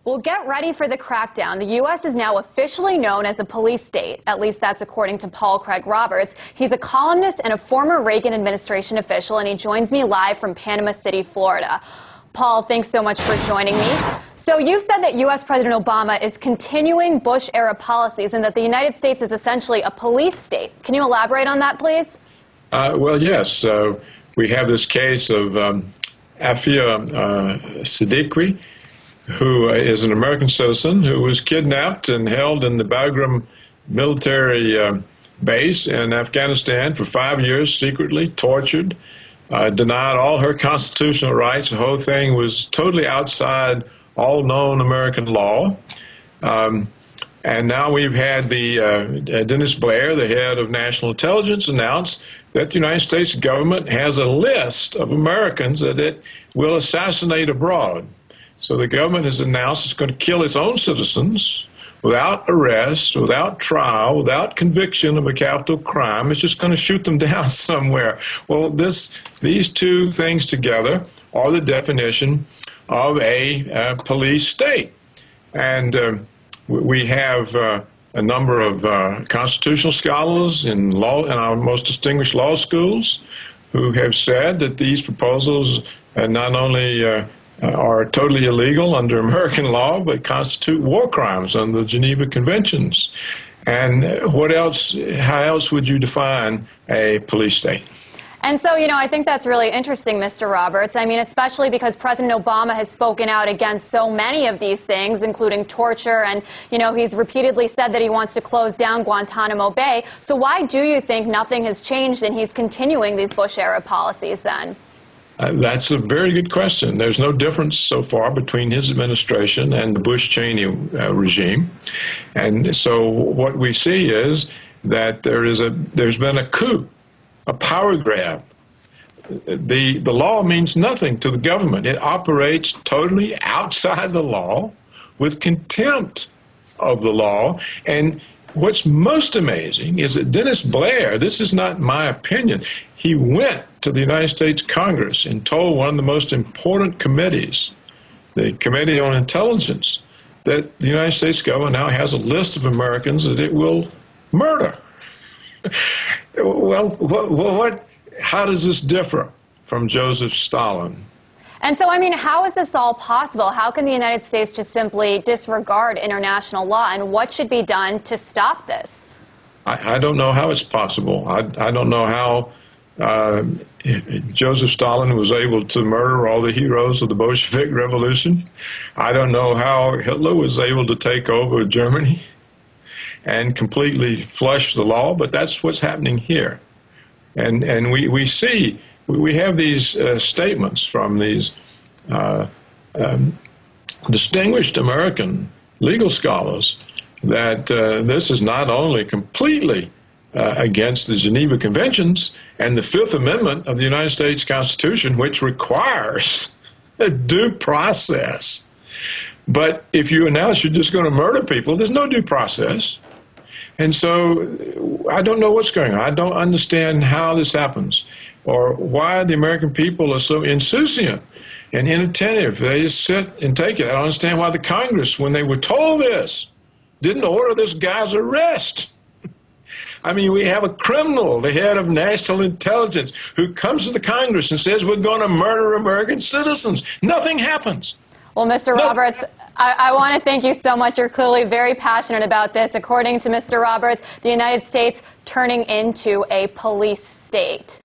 Well, get ready for the crackdown. The U.S. is now officially known as a police state. At least that's according to Paul Craig Roberts. He's a columnist and a former Reagan administration official, and he joins me live from Panama City, Florida. Paul, thanks so much for joining me. So you've said that U.S. President Obama is continuing Bush-era policies and that the United States is essentially a police state. Can you elaborate on that, please? Well, yes. We have this case of Afia Siddiqui, who is an American citizen who was kidnapped and held in the Bagram military base in Afghanistan for 5 years, secretly tortured, denied all her constitutional rights. The whole thing was totally outside all known American law. And now we've had the Dennis Blair, the head of national intelligence, announce that the United States government has a list of Americans that it will assassinate abroad. So the government has announced it's going to kill its own citizens without arrest, without trial, without conviction of a capital crime. It's just going to shoot them down somewhere. Well, these two things together are the definition of a police state. And we have a number of constitutional scholars in our most distinguished law schools who have said that these proposals not only are totally illegal under American law, but constitute war crimes under the Geneva Conventions. And what else? How else would you define a police state? And so, I think that's really interesting, Mr. Roberts. I mean, especially because President Obama has spoken out against so many of these things, including torture, and, he's repeatedly said that he wants to close down Guantanamo Bay. So why do you think nothing has changed and he's continuing these Bush-era policies then? That's a very good question. There's no difference so far between his administration and the Bush-Cheney regime. And so what we see is that there's been a coup, a power grab. The law means nothing to the government. It operates totally outside the law with contempt of the law. And what's most amazing is that Dennis Blair, this is not my opinion, he went to the United States Congress and told one of the most important committees, the Committee on Intelligence, that the United States government now has a list of Americans that it will murder. Well, how does this differ from Joseph Stalin? And so, how is this all possible? How can the United States just simply disregard international law? And what should be done to stop this? I don't know how it's possible. I don't know how Joseph Stalin was able to murder all the heroes of the Bolshevik Revolution. I don't know how Hitler was able to take over Germany and completely flush the law, but that's what's happening here. And we see, we have these statements from these distinguished American legal scholars that this is not only completely against the Geneva Conventions and the Fifth Amendment of the United States Constitution, which requires a due process. But if you announce you're just going to murder people, there's no due process. And so I don't know what's going on. I don't understand how this happens or why the American people are so insouciant and inattentive. They just sit and take it. I don't understand why the Congress, when they were told this, didn't order this guy's arrest. I mean, we have a criminal, the head of national intelligence, who comes to the Congress and says we're going to murder American citizens. Nothing happens. Well, Mr. Roberts, I want to thank you so much. You're clearly very passionate about this. According to Mr. Roberts, the United States turning into a police state.